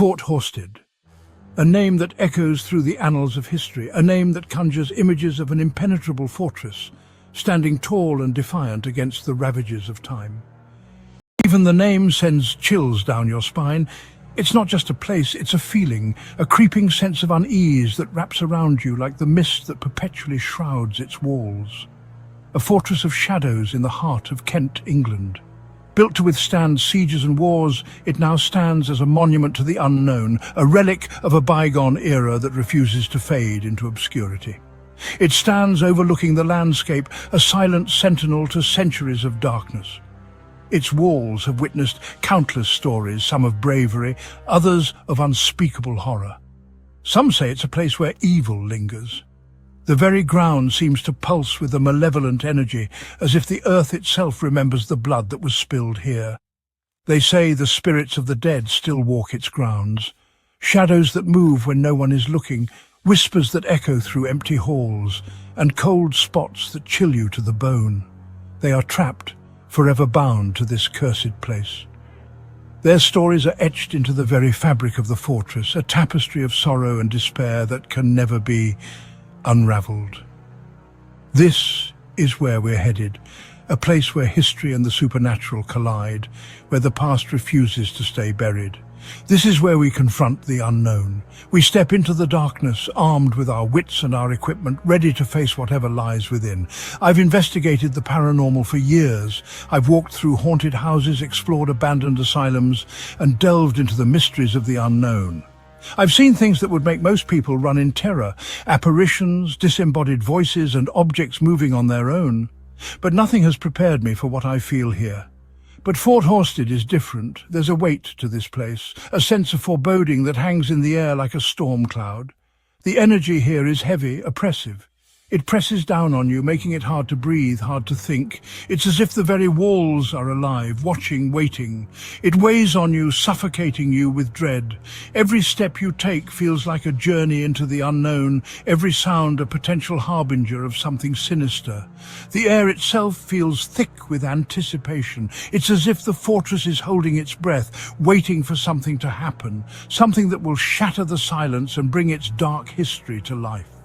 Fort Horsted, a name that echoes through the annals of history, a name that conjures images of an impenetrable fortress, standing tall and defiant against the ravages of time. Even the name sends chills down your spine. It's not just a place, it's a feeling, a creeping sense of unease that wraps around you like the mist that perpetually shrouds its walls. A fortress of shadows in the heart of Kent, England. Built to withstand sieges and wars, it now stands as a monument to the unknown, a relic of a bygone era that refuses to fade into obscurity. It stands overlooking the landscape, a silent sentinel to centuries of darkness. Its walls have witnessed countless stories, some of bravery, others of unspeakable horror. Some say it's a place where evil lingers. The very ground seems to pulse with a malevolent energy, as if the earth itself remembers the blood that was spilled here. They say the spirits of the dead still walk its grounds. Shadows that move when no one is looking, whispers that echo through empty halls, and cold spots that chill you to the bone. They are trapped, forever bound to this cursed place. Their stories are etched into the very fabric of the fortress, a tapestry of sorrow and despair that can never be unraveled. This is where we're headed, a place where history and the supernatural collide, where the past refuses to stay buried. This is where we confront the unknown. We step into the darkness, armed with our wits and our equipment, ready to face whatever lies within. I've investigated the paranormal for years. I've walked through haunted houses, explored abandoned asylums, and delved into the mysteries of the unknown. I've seen things that would make most people run in terror, apparitions, disembodied voices, and objects moving on their own. But nothing has prepared me for what I feel here. But Fort Horsted is different. There's a weight to this place, a sense of foreboding that hangs in the air like a storm cloud. The energy here is heavy, oppressive. It presses down on you, making it hard to breathe, hard to think. It's as if the very walls are alive, watching, waiting. It weighs on you, suffocating you with dread. Every step you take feels like a journey into the unknown, every sound a potential harbinger of something sinister. The air itself feels thick with anticipation. It's as if the fortress is holding its breath, waiting for something to happen, something that will shatter the silence and bring its dark history to life.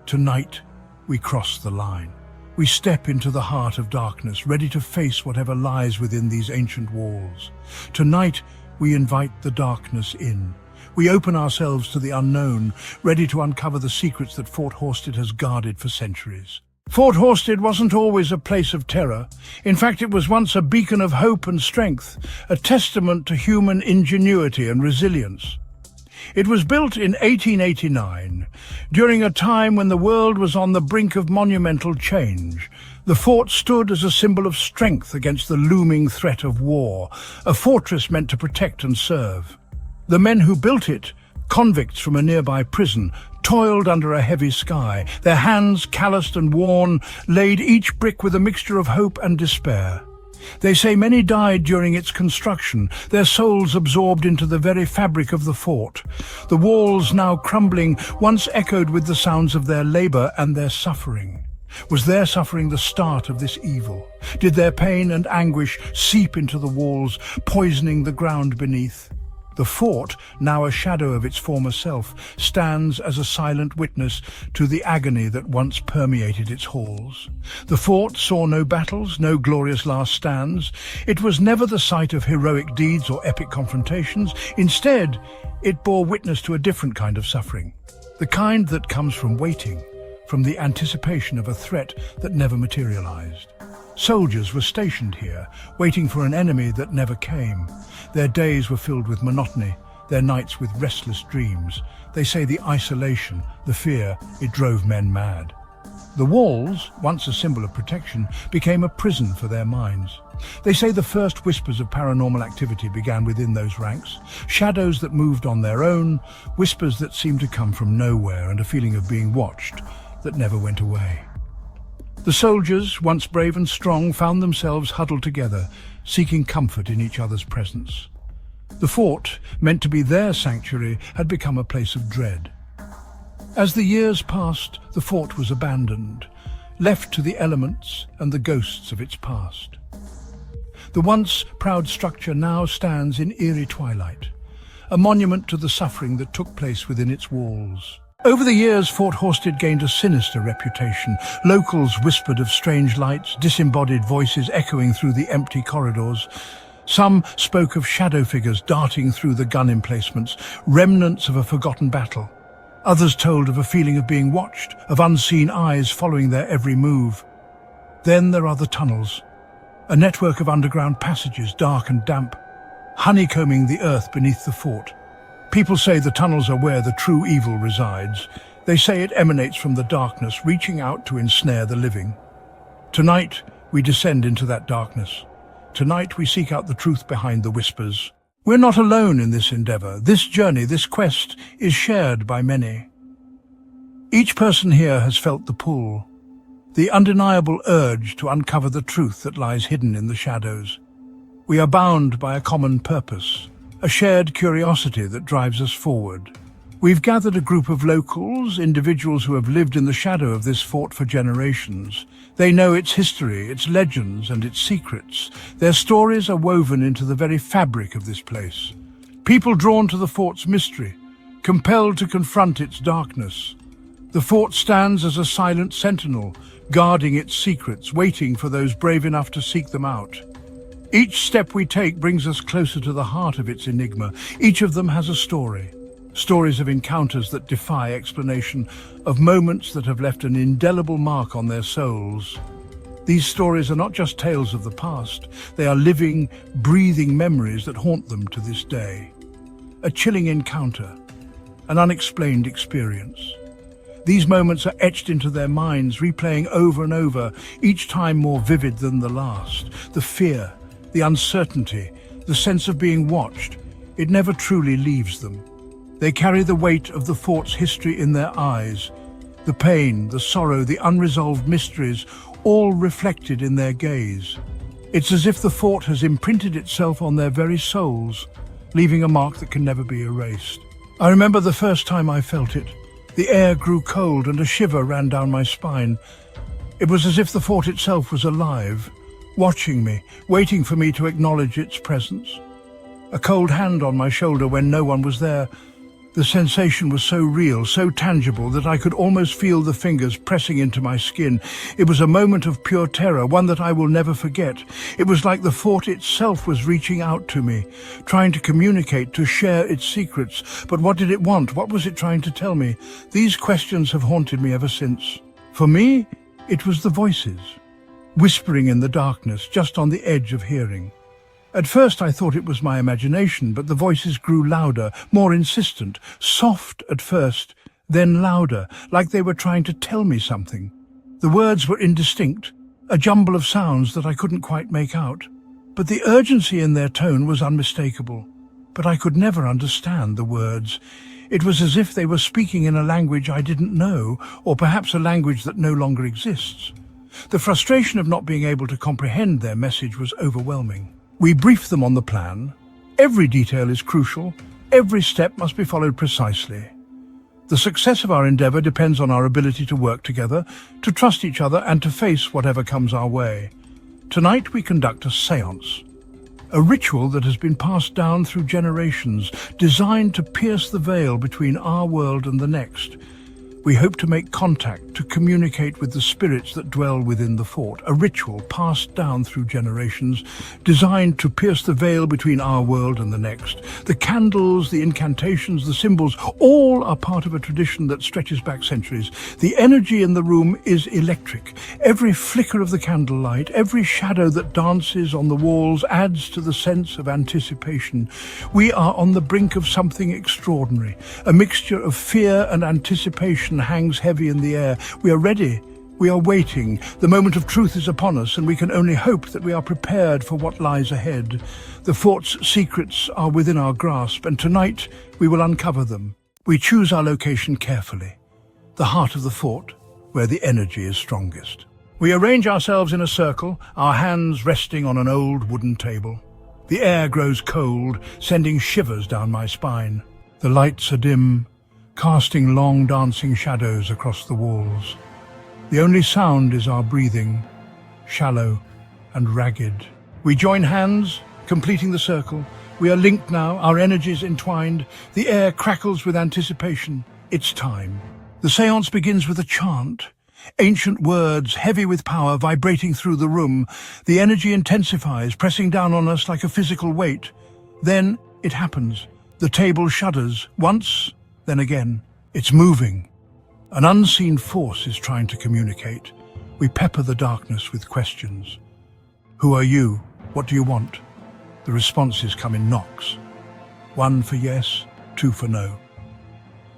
Tonight, we cross the line. We step into the heart of darkness, ready to face whatever lies within these ancient walls. Tonight, we invite the darkness in. We open ourselves to the unknown, ready to uncover the secrets that Fort Horsted has guarded for centuries. Fort Horsted wasn't always a place of terror. In fact, it was once a beacon of hope and strength, a testament to human ingenuity and resilience. It was built in 1889, during a time when the world was on the brink of monumental change. The fort stood as a symbol of strength against the looming threat of war, a fortress meant to protect and serve. The men who built it, convicts from a nearby prison, toiled under a heavy sky. Their hands, calloused and worn, laid each brick with a mixture of hope and despair. They say many died during its construction, their souls absorbed into the very fabric of the fort. The walls, now crumbling, once echoed with the sounds of their labor and their suffering. Was their suffering the start of this evil? Did their pain and anguish seep into the walls, poisoning the ground beneath? The fort, now a shadow of its former self, stands as a silent witness to the agony that once permeated its halls. The fort saw no battles, no glorious last stands. It was never the site of heroic deeds or epic confrontations. Instead, it bore witness to a different kind of suffering, the kind that comes from waiting, from the anticipation of a threat that never materialized. Soldiers were stationed here, waiting for an enemy that never came. Their days were filled with monotony, their nights with restless dreams. They say the isolation, the fear, it drove men mad. The walls, once a symbol of protection, became a prison for their minds. They say the first whispers of paranormal activity began within those ranks, shadows that moved on their own, whispers that seemed to come from nowhere, and a feeling of being watched that never went away. The soldiers, once brave and strong, found themselves huddled together, seeking comfort in each other's presence. The fort, meant to be their sanctuary, had become a place of dread. As the years passed, the fort was abandoned, left to the elements and the ghosts of its past. The once proud structure now stands in eerie twilight, a monument to the suffering that took place within its walls. Over the years, Fort Horsted gained a sinister reputation. Locals whispered of strange lights, disembodied voices echoing through the empty corridors. Some spoke of shadow figures darting through the gun emplacements, remnants of a forgotten battle. Others told of a feeling of being watched, of unseen eyes following their every move. Then there are the tunnels, a network of underground passages, dark and damp, honeycombing the earth beneath the fort. People say the tunnels are where the true evil resides. They say it emanates from the darkness, reaching out to ensnare the living. Tonight, we descend into that darkness. Tonight, we seek out the truth behind the whispers. We're not alone in this endeavor. This journey, this quest, is shared by many. Each person here has felt the pull, the undeniable urge to uncover the truth that lies hidden in the shadows. We are bound by a common purpose, a shared curiosity that drives us forward. We've gathered a group of locals, individuals who have lived in the shadow of this fort for generations. They know its history, its legends, and its secrets. Their stories are woven into the very fabric of this place. People drawn to the fort's mystery, compelled to confront its darkness. The fort stands as a silent sentinel, guarding its secrets, waiting for those brave enough to seek them out. Each step we take brings us closer to the heart of its enigma. Each of them has a story. Stories of encounters that defy explanation, of moments that have left an indelible mark on their souls. These stories are not just tales of the past. They are living, breathing memories that haunt them to this day. A chilling encounter, an unexplained experience. These moments are etched into their minds, replaying over and over, each time more vivid than the last. The fear, the uncertainty, the sense of being watched, it never truly leaves them. They carry the weight of the fort's history in their eyes, the pain, the sorrow, the unresolved mysteries, all reflected in their gaze. It's as if the fort has imprinted itself on their very souls, leaving a mark that can never be erased. I remember the first time I felt it. The air grew cold and a shiver ran down my spine. It was as if the fort itself was alive, watching me, waiting for me to acknowledge its presence. A cold hand on my shoulder when no one was there. The sensation was so real, so tangible, that I could almost feel the fingers pressing into my skin. It was a moment of pure terror, one that I will never forget. It was like the fort itself was reaching out to me, trying to communicate, to share its secrets. But what did it want? What was it trying to tell me? These questions have haunted me ever since. For me, it was the voices, whispering in the darkness, just on the edge of hearing. At first I thought it was my imagination, but the voices grew louder, more insistent, soft at first, then louder, like they were trying to tell me something. The words were indistinct, a jumble of sounds that I couldn't quite make out. But the urgency in their tone was unmistakable. But I could never understand the words. It was as if they were speaking in a language I didn't know, or perhaps a language that no longer exists. The frustration of not being able to comprehend their message was overwhelming. We briefed them on the plan. Every detail is crucial. Every step must be followed precisely. The success of our endeavor depends on our ability to work together, to trust each other, and to face whatever comes our way. Tonight we conduct a séance, a ritual that has been passed down through generations, designed to pierce the veil between our world and the next. We hope to make contact, to communicate with the spirits that dwell within the fort, a ritual passed down through generations, designed to pierce the veil between our world and the next. The candles, the incantations, the symbols, all are part of a tradition that stretches back centuries. The energy in the room is electric. Every flicker of the candlelight, every shadow that dances on the walls adds to the sense of anticipation. We are on the brink of something extraordinary. A mixture of fear and anticipation hangs heavy in the air. We are ready. We are waiting. The moment of truth is upon us, and we can only hope that we are prepared for what lies ahead. The fort's secrets are within our grasp, and tonight we will uncover them. We choose our location carefully, the heart of the fort, where the energy is strongest. We arrange ourselves in a circle, our hands resting on an old wooden table. The air grows cold, sending shivers down my spine. The lights are dim, casting long dancing shadows across the walls. The only sound is our breathing, shallow and ragged. We join hands, completing the circle, We are linked now, our energies entwined. The air crackles with anticipation. It's time. The séance begins with a chant. Ancient words, heavy with power, vibrating through the room. The energy intensifies, pressing down on us like a physical weight. Then it happens. The table shudders, once, then again. It's moving. An unseen force is trying to communicate. We pepper the darkness with questions. Who are you? What do you want? The responses come in knocks. 1 for yes, 2 for no.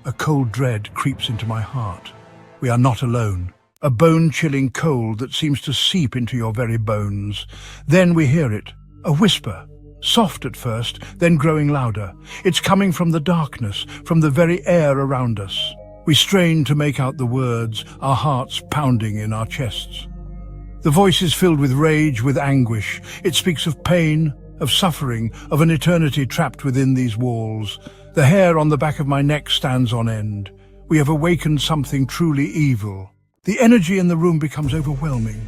A cold dread creeps into my heart. We are not alone. A bone-chilling cold that seems to seep into your very bones. Then we hear it, a whisper, soft at first, then growing louder. It's coming from the darkness, from the very air around us. We strain to make out the words, our hearts pounding in our chests. The voice is filled with rage, with anguish. It speaks of pain, of suffering, of an eternity trapped within these walls. The hair on the back of my neck stands on end. We have awakened something truly evil. The energy in the room becomes overwhelming.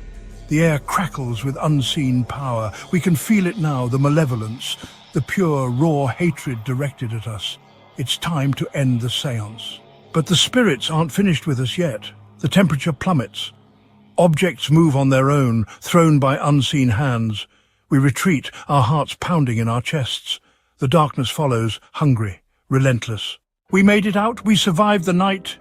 The air crackles with unseen power. We can feel it now, the malevolence, the pure, raw hatred directed at us. It's time to end the séance. But the spirits aren't finished with us yet. The temperature plummets. Objects move on their own, thrown by unseen hands. We retreat, our hearts pounding in our chests. The darkness follows, hungry, relentless. We made it out, we survived the night.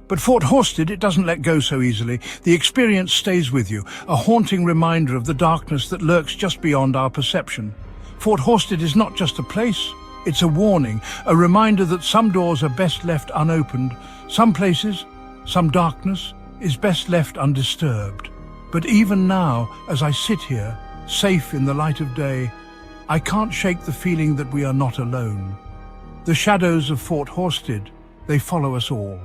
But Fort Horsted, it doesn't let go so easily. The experience stays with you, a haunting reminder of the darkness that lurks just beyond our perception. Fort Horsted is not just a place, it's a warning, a reminder that some doors are best left unopened. Some places, some darkness, is best left undisturbed. But even now, as I sit here, safe in the light of day, I can't shake the feeling that we are not alone. The shadows of Fort Horsted, they follow us all.